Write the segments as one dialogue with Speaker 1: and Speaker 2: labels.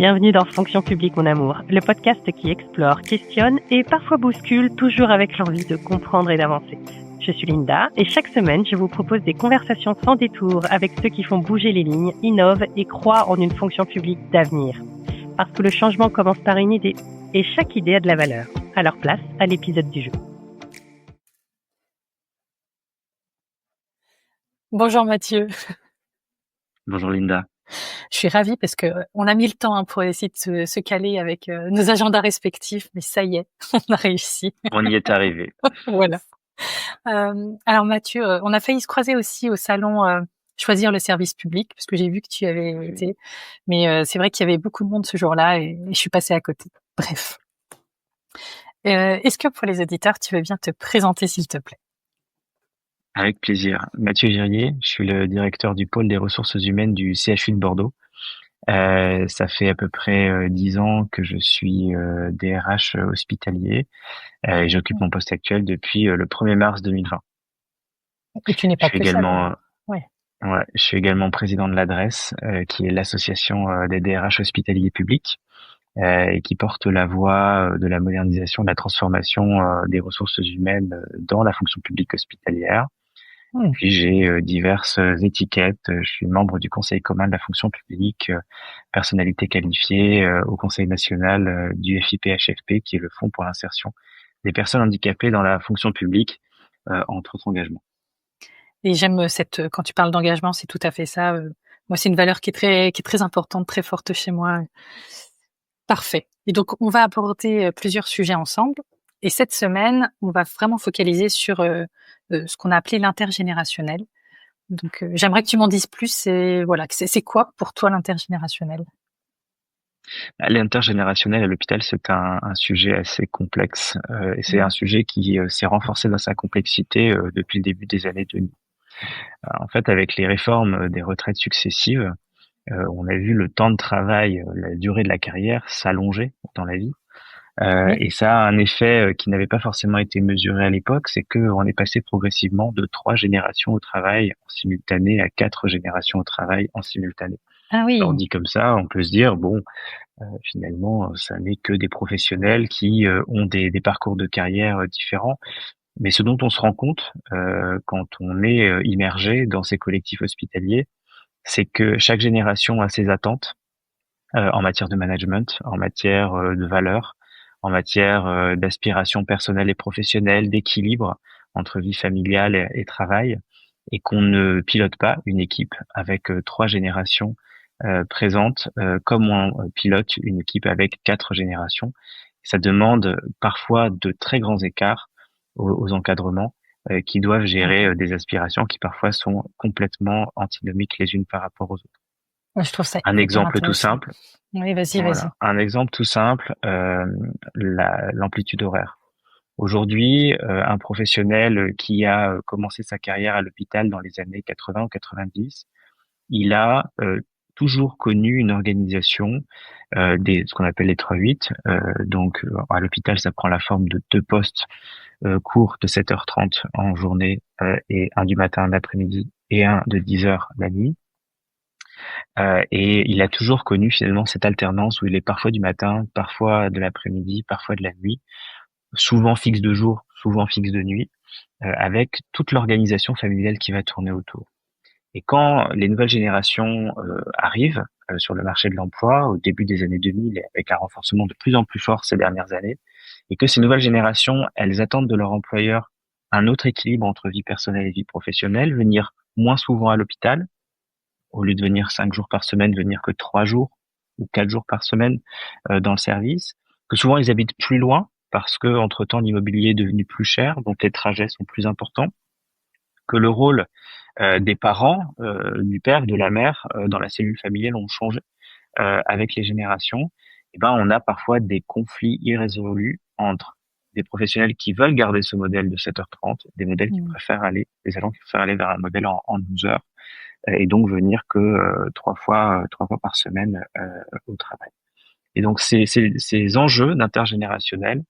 Speaker 1: Bienvenue dans Fonction publique, mon amour, le podcast qui explore, questionne et parfois bouscule, toujours avec l'envie de comprendre et d'avancer. Je suis Linda et chaque semaine, je vous propose des conversations sans détour avec ceux qui font bouger les lignes, innovent et croient en une fonction publique d'avenir. Parce que le changement commence par une idée et chaque idée a de la valeur. Alors place à l'épisode du jour.
Speaker 2: Bonjour Mathieu.
Speaker 3: Bonjour Linda.
Speaker 2: Je suis ravie parce que on a mis le temps pour essayer de se caler avec nos agendas respectifs, mais ça y est, on a réussi.
Speaker 3: On y est arrivé.
Speaker 2: Voilà. Alors Mathieu, on a failli se croiser aussi au salon Choisir le service public, parce que j'ai vu que tu avais été, mais c'est vrai qu'il y avait beaucoup de monde ce jour-là et je suis passée à côté. Bref. Est-ce que pour les auditeurs, tu veux bien te présenter s'il te plaît?
Speaker 3: Avec plaisir. Mathieu Girier, je suis le directeur du pôle des ressources humaines du CHU de Bordeaux. Ça fait à peu près 10 ans que je suis DRH hospitalier et j'occupe mon poste actuel depuis le 1er mars 2020.
Speaker 2: Et tu n'es pas que
Speaker 3: également,
Speaker 2: ouais.
Speaker 3: Ouais, je suis également président de l'ADRES, qui est l'association des DRH hospitaliers publics et qui porte la voix de la modernisation, de la transformation des ressources humaines dans la fonction publique hospitalière. Puis j'ai diverses étiquettes. Je suis membre du Conseil commun de la fonction publique, personnalité qualifiée au Conseil national du FIPHFP, qui est le Fonds pour l'insertion des personnes handicapées dans la fonction publique, entre autres engagements.
Speaker 2: Et j'aime quand tu parles d'engagement, c'est tout à fait ça. Moi, c'est une valeur qui est très importante, très forte chez moi. Parfait. Et donc, on va aborder plusieurs sujets ensemble. Et cette semaine, on va vraiment focaliser sur ce qu'on a appelé l'intergénérationnel. Donc, j'aimerais que tu m'en dises plus. Et voilà, c'est quoi pour toi l'intergénérationnel?
Speaker 3: L'intergénérationnel à l'hôpital, c'est un sujet assez complexe et c'est un sujet qui s'est renforcé dans sa complexité depuis le début des années 2000. En fait, avec les réformes des retraites successives, on a vu le temps de travail, la durée de la carrière s'allonger dans la vie. Et ça a un effet qui n'avait pas forcément été mesuré à l'époque, c'est qu'on est passé progressivement de 3 générations au travail en simultané à 4 générations au travail en simultané.
Speaker 2: Ah oui.
Speaker 3: Alors, dit comme ça, on peut se dire, bon, finalement, ça n'est que des professionnels qui ont des parcours de carrière différents. Mais ce dont on se rend compte quand on est immergé dans ces collectifs hospitaliers, c'est que chaque génération a ses attentes en matière de management, en matière de valeurs, en matière d'aspiration personnelle et professionnelle, d'équilibre entre vie familiale et travail, et qu'on ne pilote pas une équipe avec 3 générations présentes comme on pilote une équipe avec 4 générations. Ça demande parfois de très grands écarts aux encadrements qui doivent gérer des aspirations qui parfois sont complètement antinomiques les unes par rapport aux autres.
Speaker 2: Je trouve ça
Speaker 3: Un exemple tout simple.
Speaker 2: Oui, vas-y.
Speaker 3: Un exemple tout simple, l'amplitude horaire. Aujourd'hui, un professionnel qui a commencé sa carrière à l'hôpital dans les années 80 ou 90, il a toujours connu une organisation ce qu'on appelle les 3-8. Donc à l'hôpital, ça prend la forme de 2 postes courts de 7h30 en journée et un du matin, un l'après-midi et un de 10h la nuit. Et il a toujours connu finalement cette alternance où il est parfois du matin, parfois de l'après-midi, parfois de la nuit, souvent fixe de jour, souvent fixe de nuit, avec toute l'organisation familiale qui va tourner autour. Et quand les nouvelles générations arrivent sur le marché de l'emploi au début des années 2000, et avec un renforcement de plus en plus fort ces dernières années, et que ces nouvelles générations, elles attendent de leur employeur un autre équilibre entre vie personnelle et vie professionnelle, venir moins souvent à l'hôpital, au lieu de venir 5 jours par semaine, venir que 3 jours ou 4 jours par semaine dans le service, que souvent ils habitent plus loin parce que entre-temps l'immobilier est devenu plus cher, donc les trajets sont plus importants, que le rôle des parents, du père, de la mère dans la cellule familiale ont changé avec les générations. Et ben on a parfois des conflits irrésolus entre des professionnels qui veulent garder ce modèle de 7h30, des modèles qui préfèrent aller, des agents qui préfèrent aller vers un modèle en 12 heures, et donc venir que 3 fois par semaine au travail. Et donc ces enjeux d'intergénérationnel,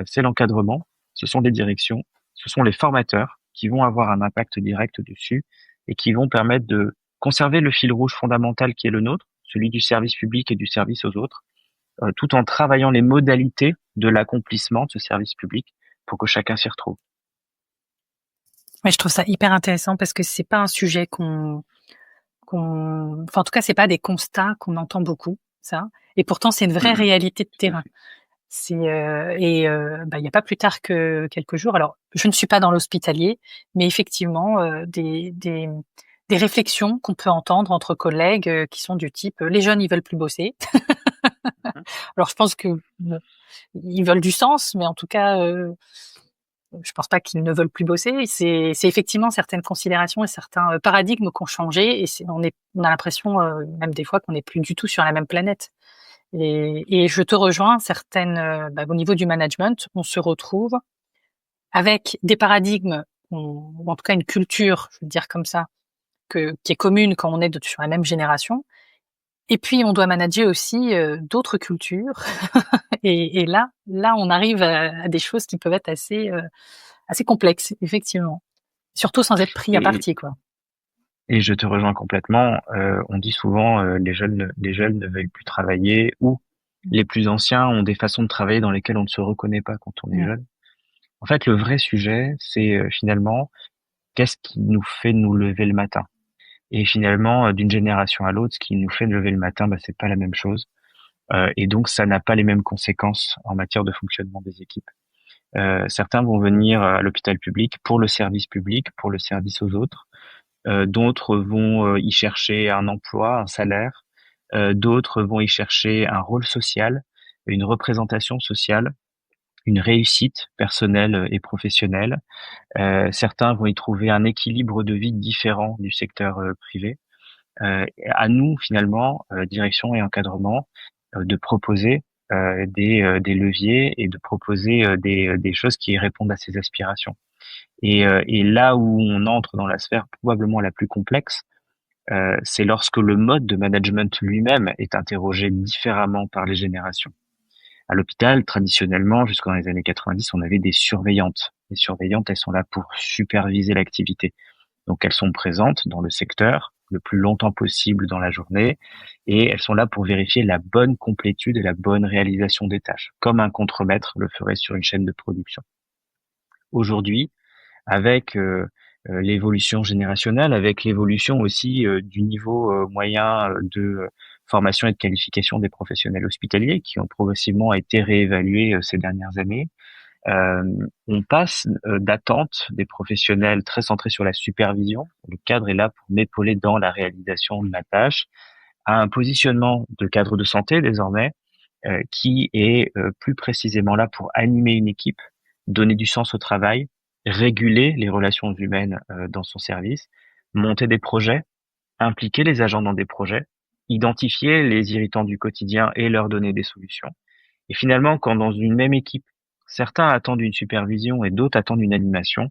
Speaker 3: c'est l'encadrement, ce sont des directions, ce sont les formateurs qui vont avoir un impact direct dessus et qui vont permettre de conserver le fil rouge fondamental qui est le nôtre, celui du service public et du service aux autres, tout en travaillant les modalités de l'accomplissement de ce service public pour que chacun s'y retrouve.
Speaker 2: Ouais, je trouve ça hyper intéressant parce que c'est pas un sujet enfin, en tout cas, c'est pas des constats qu'on entend beaucoup, ça. Et pourtant, c'est une vraie réalité de terrain. Il y a pas plus tard que quelques jours. Alors, je ne suis pas dans l'hospitalier, mais effectivement, des réflexions qu'on peut entendre entre collègues qui sont du type les jeunes ils veulent plus bosser. Alors, je pense que ils veulent du sens, mais en tout cas, je pense pas qu'ils ne veulent plus bosser. C'est effectivement certaines considérations et certains paradigmes qui ont changé et on a l'impression même des fois qu'on n'est plus du tout sur la même planète. Et je te rejoins, au niveau du management, on se retrouve avec des paradigmes ou en tout cas une culture, je veux dire comme ça, qui est commune quand on est sur la même génération. Et puis on doit manager aussi d'autres cultures. Et là, on arrive à des choses qui peuvent être assez complexes, effectivement. Surtout sans être pris à partie, quoi.
Speaker 3: Et je te rejoins complètement. On dit souvent les jeunes ne veulent plus travailler, ou les plus anciens ont des façons de travailler dans lesquelles on ne se reconnaît pas quand on est jeune. En fait, le vrai sujet, c'est finalement qu'est-ce qui nous fait nous lever le matin. Et finalement, d'une génération à l'autre, ce qui nous fait lever le matin, c'est pas la même chose. Et donc, ça n'a pas les mêmes conséquences en matière de fonctionnement des équipes. Certains vont venir à l'hôpital public pour le service public, pour le service aux autres. D'autres vont y chercher un emploi, un salaire. D'autres vont y chercher un rôle social, une représentation sociale, une réussite personnelle et professionnelle. Certains vont y trouver un équilibre de vie différent du secteur privé. À nous, finalement, direction et encadrement, de proposer des leviers et de proposer des choses qui répondent à ces aspirations. Et là où on entre dans la sphère probablement la plus complexe, c'est lorsque le mode de management lui-même est interrogé différemment par les générations. À l'hôpital, traditionnellement, jusqu'en les années 90, on avait des surveillantes. Les surveillantes, elles sont là pour superviser l'activité. Donc, elles sont présentes dans le secteur le plus longtemps possible dans la journée, et elles sont là pour vérifier la bonne complétude et la bonne réalisation des tâches, comme un contremaître le ferait sur une chaîne de production. Aujourd'hui, avec l'évolution générationnelle, avec l'évolution aussi du niveau moyen de formation et de qualification des professionnels hospitaliers qui ont progressivement été réévalués ces dernières années, on passe d'attente des professionnels très centrés sur la supervision, le cadre est là pour m'épauler dans la réalisation de ma tâche, à un positionnement de cadre de santé désormais qui est plus précisément là pour animer une équipe, donner du sens au travail, réguler les relations humaines dans son service, monter des projets, impliquer les agents dans des projets, identifier les irritants du quotidien et leur donner des solutions. Et finalement, quand dans une même équipe, certains attendent une supervision et d'autres attendent une animation,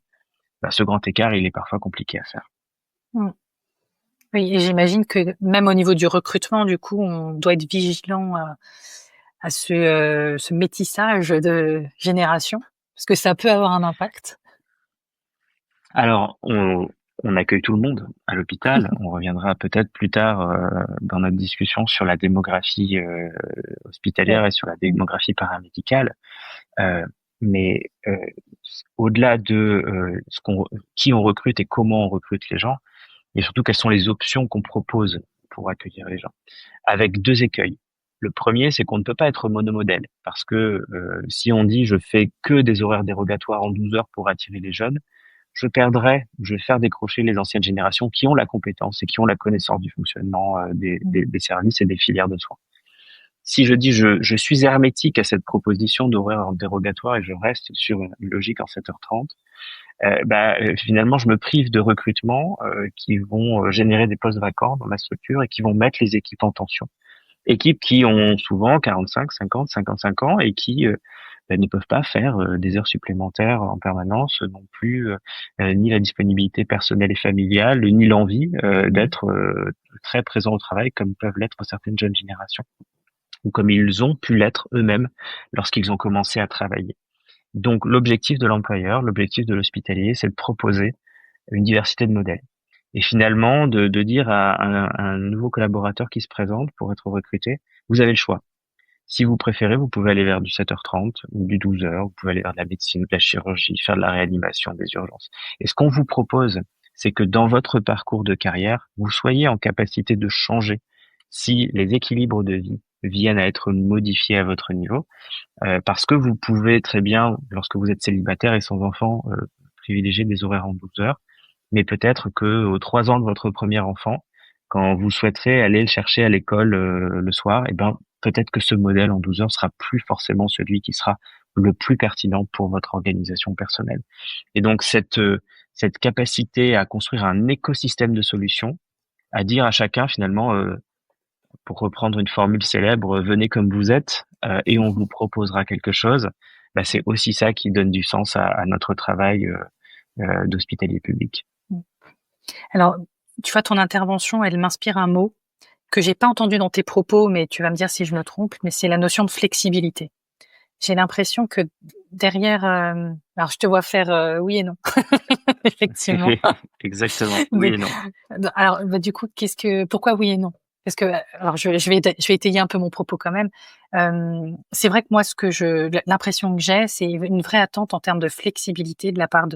Speaker 3: ce grand écart, il est parfois compliqué à faire.
Speaker 2: Oui, et j'imagine que même au niveau du recrutement, du coup, on doit être vigilant à ce métissage de génération, parce que ça peut avoir un impact.
Speaker 3: Alors, on accueille tout le monde à l'hôpital. On reviendra peut-être plus tard dans notre discussion sur la démographie hospitalière et sur la démographie paramédicale. Mais au-delà de qui on recrute et comment on recrute les gens, et surtout quelles sont les options qu'on propose pour accueillir les gens, avec deux écueils. Le premier, c'est qu'on ne peut pas être monomodèle, parce que si on dit je fais que des horaires dérogatoires en 12 heures pour attirer les jeunes, je vais faire décrocher les anciennes générations qui ont la compétence et qui ont la connaissance du fonctionnement des services et des filières de soins. Si je dis je suis hermétique à cette proposition d'horaire dérogatoire et je reste sur une logique en 7h30, finalement je me prive de recrutements qui vont générer des postes vacants dans ma structure et qui vont mettre les équipes en tension. Équipes qui ont souvent 45, 50, 55 ans et qui ne peuvent pas faire des heures supplémentaires en permanence, non plus ni la disponibilité personnelle et familiale, ni l'envie d'être très présent au travail comme peuvent l'être certaines jeunes générations, ou comme ils ont pu l'être eux-mêmes lorsqu'ils ont commencé à travailler. Donc l'objectif de l'employeur, l'objectif de l'hospitalier, c'est de proposer une diversité de modèles. Et finalement, de dire à un nouveau collaborateur qui se présente pour être recruté, vous avez le choix. Si vous préférez, vous pouvez aller vers du 7h30 ou du 12h, vous pouvez aller vers de la médecine, de la chirurgie, faire de la réanimation, des urgences. Et ce qu'on vous propose, c'est que dans votre parcours de carrière, vous soyez en capacité de changer si les équilibres de vie viennent à être modifiés à votre niveau, parce que vous pouvez très bien, lorsque vous êtes célibataire et sans enfant, privilégier des horaires en 12 heures, mais peut-être que aux 3 ans de votre premier enfant, quand vous souhaiterez aller le chercher à l'école le soir, eh ben peut-être que ce modèle en 12 heures sera plus forcément celui qui sera le plus pertinent pour votre organisation personnelle. Et donc cette capacité à construire un écosystème de solutions, à dire à chacun finalement, pour reprendre une formule célèbre, venez comme vous êtes et on vous proposera quelque chose. Bah, c'est aussi ça qui donne du sens à notre travail d'hospitalier public.
Speaker 2: Alors, tu vois, ton intervention, elle m'inspire un mot que j'ai pas entendu dans tes propos, mais tu vas me dire si je me trompe, mais c'est la notion de flexibilité. J'ai l'impression que derrière, alors je te vois faire oui et non, effectivement.
Speaker 3: Exactement, oui et non.
Speaker 2: Alors, bah, du coup, pourquoi oui et non? Parce que, alors je vais étayer un peu mon propos quand même. C'est vrai que moi, l'impression que j'ai, c'est une vraie attente en termes de flexibilité de la part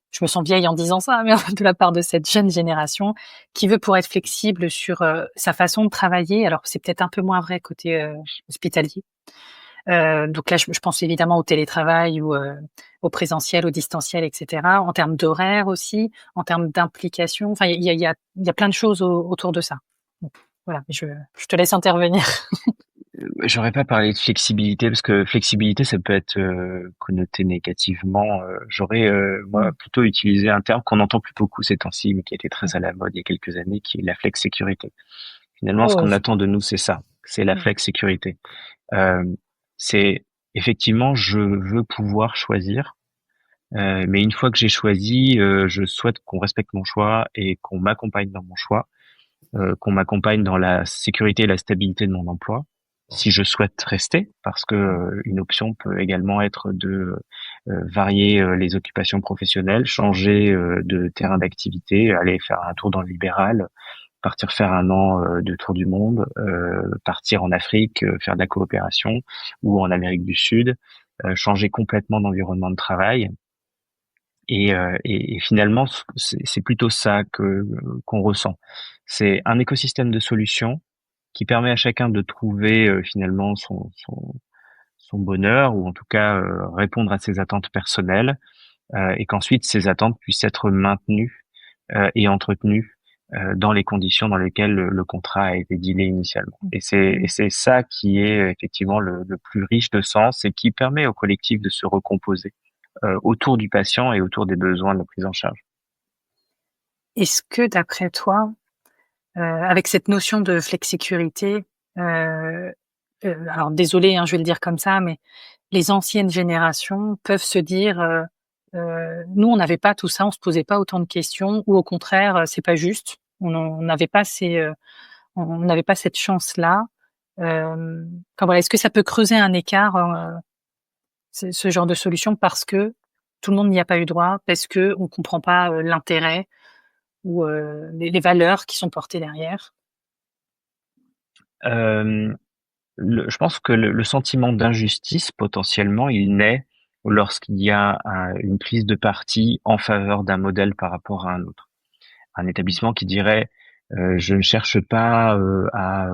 Speaker 2: je me sens vieille en disant ça, mais de la part de cette jeune génération qui veut pour être flexible sur sa façon de travailler. Alors, c'est peut-être un peu moins vrai côté hospitalier. Donc là, je pense évidemment au télétravail ou au présentiel, au distanciel, etc. En termes d'horaire aussi, en termes d'implication. Enfin, il y a plein de choses autour de ça. Donc, voilà, je te laisse intervenir.
Speaker 3: J'aurais pas parlé de flexibilité parce que flexibilité, ça peut être connoté négativement. J'aurais moi plutôt utilisé un terme qu'on entend plus beaucoup ces temps-ci, mais qui était très à la mode il y a quelques années, qui est la flex sécurité. Finalement, ce qu'on attend de nous, c'est ça, c'est la flex sécurité. C'est effectivement, je veux pouvoir choisir, mais une fois que j'ai choisi, je souhaite qu'on respecte mon choix et qu'on m'accompagne dans mon choix, qu'on m'accompagne dans la sécurité et la stabilité de mon emploi. Si je souhaite rester, parce que une option peut également être de varier les occupations professionnelles, changer de terrain d'activité, aller faire un tour dans le libéral, partir faire un an de tour du monde, partir en Afrique, faire de la coopération, ou en Amérique du Sud, changer complètement d'environnement de travail. Et finalement, c'est plutôt ça qu'on ressent. C'est un écosystème de solutions qui permet à chacun de trouver finalement son bonheur, ou en tout cas répondre à ses attentes personnelles, et qu'ensuite ces attentes puissent être maintenues et entretenues dans les conditions dans lesquelles le contrat a été dealé initialement. Et c'est ça qui est effectivement le plus riche de sens et qui permet au collectif de se recomposer autour du patient et autour des besoins de la prise en charge.
Speaker 2: Est-ce que d'après toi, avec cette notion de flexicurité, alors désolée, hein, je vais le dire comme ça, mais les anciennes générations peuvent se dire nous on n'avait pas tout ça, on se posait pas autant de questions, ou au contraire c'est pas juste, on n'avait pas on n'avait pas cette chance là. Enfin voilà, est-ce que ça peut creuser un écart ce genre de solution parce que tout le monde n'y a pas eu droit, parce que on comprend pas l'intérêt ou les valeurs qui sont portées derrière?
Speaker 3: Je pense que le sentiment d'injustice, potentiellement, il naît lorsqu'il y a une prise de parti en faveur d'un modèle par rapport à un autre. Un établissement qui dirait je ne cherche pas à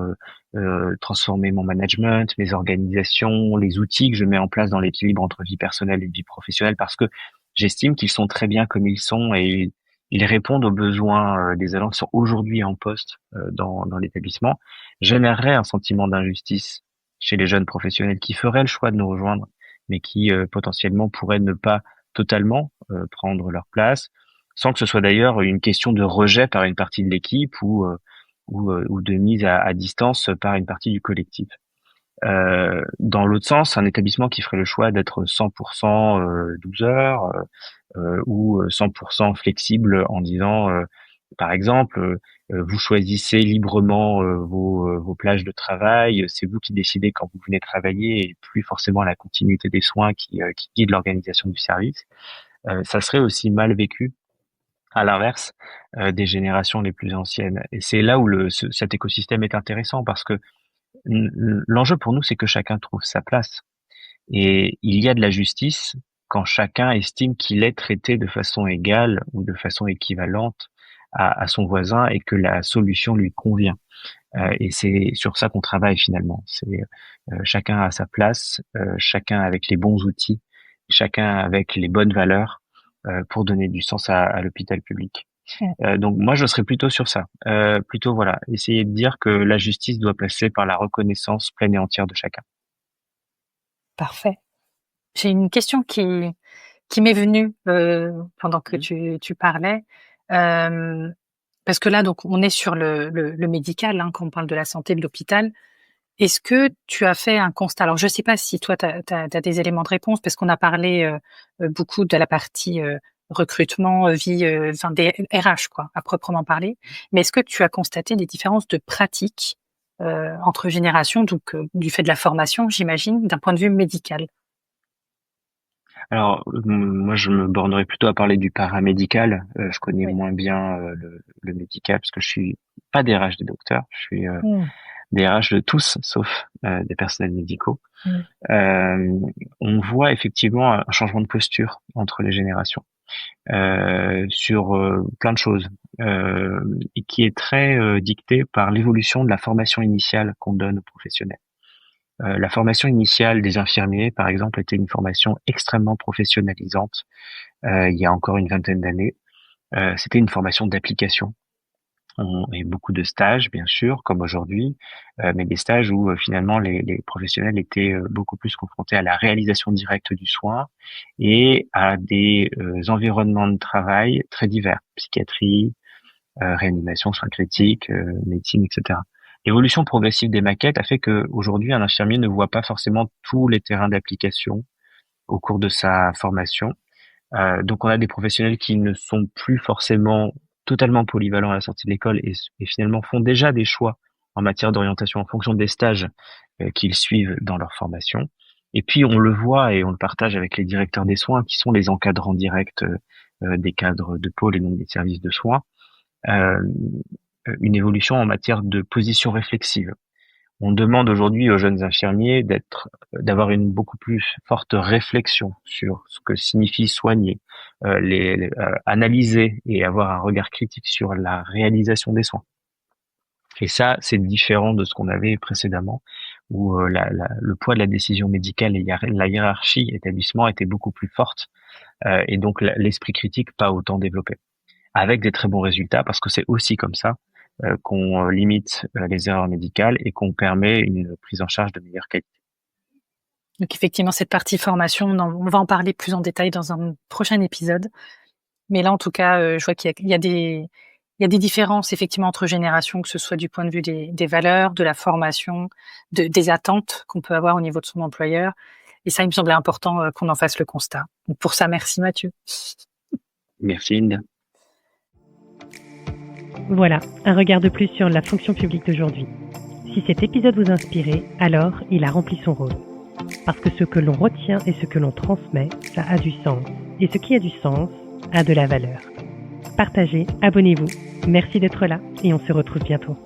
Speaker 3: transformer mon management, mes organisations, les outils que je mets en place dans l'équilibre entre vie personnelle et vie professionnelle, parce que j'estime qu'ils sont très bien comme ils sont et ils répondent aux besoins des agents qui sont aujourd'hui en poste dans l'établissement, générerait un sentiment d'injustice chez les jeunes professionnels qui feraient le choix de nous rejoindre, mais qui potentiellement pourraient ne pas totalement prendre leur place, sans que ce soit d'ailleurs une question de rejet par une partie de l'équipe ou de mise à distance par une partie du collectif. Dans l'autre sens, un établissement qui ferait le choix d'être 100% 12 heures ou 100% flexible en disant, par exemple, vous choisissez librement vos plages de travail, c'est vous qui décidez quand vous venez travailler et plus forcément la continuité des soins qui guide l'organisation du service. Ça serait aussi mal vécu à l'inverse des générations les plus anciennes. Et c'est là où cet écosystème est intéressant parce que l'enjeu pour nous, c'est que chacun trouve sa place. Et il y a de la justice quand chacun estime qu'il est traité de façon égale ou de façon équivalente à son voisin et que la solution lui convient. Et c'est sur ça qu'on travaille finalement. C'est chacun à sa place, chacun avec les bons outils, chacun avec les bonnes valeurs pour donner du sens à l'hôpital public. Donc moi je serais plutôt sur ça, plutôt voilà, essayer de dire que la justice doit passer par la reconnaissance pleine et entière de chacun.
Speaker 2: Parfait. J'ai une question qui m'est venue pendant que tu parlais, parce que là donc on est sur le médical quand on parle de la santé de l'hôpital. Est-ce que tu as fait un constat? Alors je sais pas si toi t'as des éléments de réponse parce qu'on a parlé beaucoup de la partie recrutement, vie, enfin des RH quoi, à proprement parler. Mais est-ce que tu as constaté des différences de pratiques entre générations, donc du fait de la formation, j'imagine, d'un point de vue médical?
Speaker 3: Alors moi je me bornerai plutôt à parler du paramédical. Je connais
Speaker 2: Oui.
Speaker 3: moins bien le médical parce que je suis pas DRH des docteurs, je suis DRH de tous sauf des personnels médicaux. On voit effectivement un changement de posture entre les générations. Sur plein de choses et qui est très dicté par l'évolution de la formation initiale qu'on donne aux professionnels. La formation initiale des infirmiers, par exemple, était une formation extrêmement professionnalisante il y a encore une vingtaine d'années. C'était une formation d'application. Et beaucoup de stages, bien sûr, comme aujourd'hui, mais des stages où finalement les professionnels étaient beaucoup plus confrontés à la réalisation directe du soin et à des environnements de travail très divers, psychiatrie, réanimation, soins critiques, médecine, etc. L'évolution progressive des maquettes a fait que aujourd'hui un infirmier ne voit pas forcément tous les terrains d'application au cours de sa formation. Donc on a des professionnels qui ne sont plus forcément totalement polyvalents à la sortie de l'école et finalement font déjà des choix en matière d'orientation en fonction des stages qu'ils suivent dans leur formation. Et puis on le voit et on le partage avec les directeurs des soins qui sont les encadrants directs des cadres de pôle et donc des services de soins. Une évolution en matière de position réflexive. On demande aujourd'hui aux jeunes infirmiers d'avoir une beaucoup plus forte réflexion sur ce que signifie soigner, analyser et avoir un regard critique sur la réalisation des soins. Et ça, c'est différent de ce qu'on avait précédemment, où le poids de la décision médicale et la hiérarchie établissement était beaucoup plus forte, et donc l'esprit critique pas autant développé. Avec des très bons résultats, parce que c'est aussi comme ça qu'on limite les erreurs médicales et qu'on permet une prise en charge de meilleure qualité.
Speaker 2: Donc effectivement, cette partie formation, on va en parler plus en détail dans un prochain épisode. Mais là, en tout cas, je vois qu'il y a des différences effectivement entre générations, que ce soit du point de vue des valeurs, de la formation, des attentes qu'on peut avoir au niveau de son employeur. Et ça, il me semblait important qu'on en fasse le constat. Donc pour ça, merci Mathieu.
Speaker 3: Merci Linda.
Speaker 1: Voilà, un regard de plus sur la fonction publique d'aujourd'hui. Si cet épisode vous inspirait, alors il a rempli son rôle. Parce que ce que l'on retient et ce que l'on transmet, ça a du sens. Et ce qui a du sens a de la valeur. Partagez, abonnez-vous. Merci d'être là et on se retrouve bientôt.